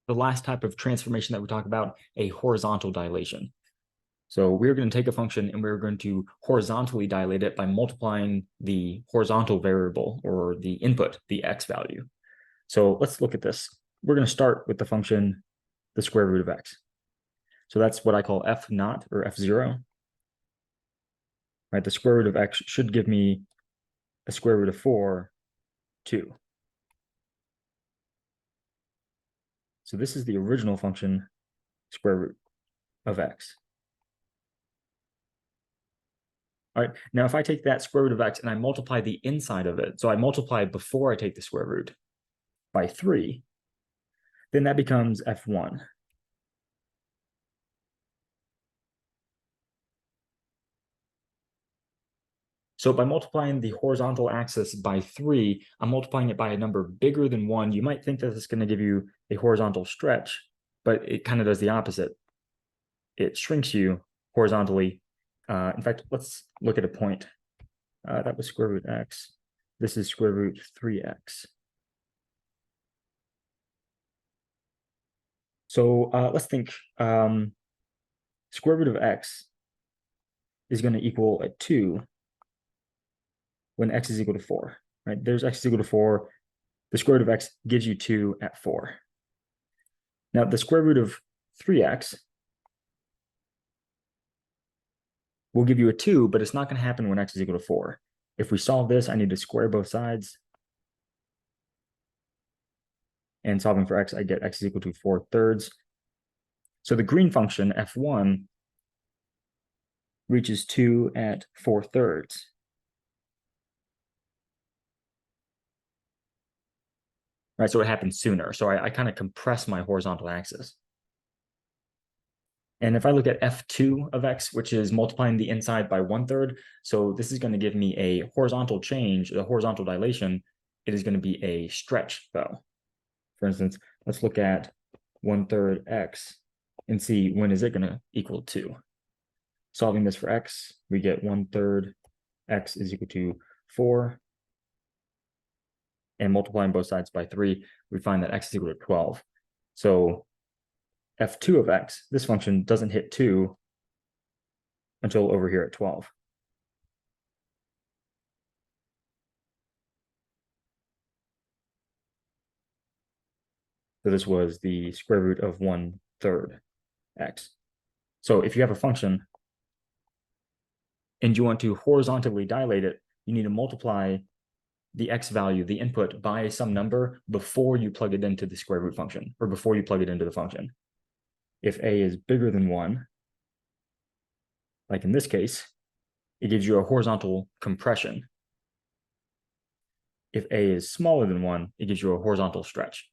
the last type of transformation that we talk about, a horizontal dilation. So we're going to take a function and we're going to horizontally dilate it by multiplying the horizontal variable or the input, the x value. So let's look at this. We're going to start with the function, the square root of x. So that's what I call f naught or f0. Right, the square root of x should give me a square root of 4, 2. So this is the original function, square root of x. All right, now if I take that square root of x and I multiply the inside of it, so I multiply before I take the square root by 3, then that becomes f1. So by multiplying the horizontal axis by 3, I'm multiplying it by a number bigger than 1. You might think that it's going to give you a horizontal stretch, but it kind of does the opposite. It shrinks you horizontally. In fact, let's look at a point. That was square root x. This is square root 3x. So let's think. Square root of x is going to equal a 2 when x is equal to 4. Right? There's x is equal to 4. The square root of x gives you 2 at 4. Now, the square root of 3x will give you a 2, but it's not going to happen when x is equal to 4. If we solve this, I need to square both sides. And solving for x, I get x is equal to 4/3. So the green function, f1, reaches 2 at 4/3. Right, so it happens sooner. So I kind of compress my horizontal axis. And if I look at f2 of x, which is multiplying the inside by 1/3, so this is going to give me a horizontal change, a horizontal dilation. It is going to be a stretch, though. For instance, let's look at 1/3 x and see when is it going to equal 2. Solving this for x, we get 1/3 x is equal to 4. And multiplying both sides by 3, we find that x is equal to 12. So f2 of x, this function doesn't hit 2 until over here at 12. So this was the square root of 1/3 x. So if you have a function and you want to horizontally dilate it, you need to multiply the x value, the input, by some number before you plug it into the square root function, or before you plug it into the function. If a is bigger than 1, like in this case, it gives you a horizontal compression. If a is smaller than 1, it gives you a horizontal stretch.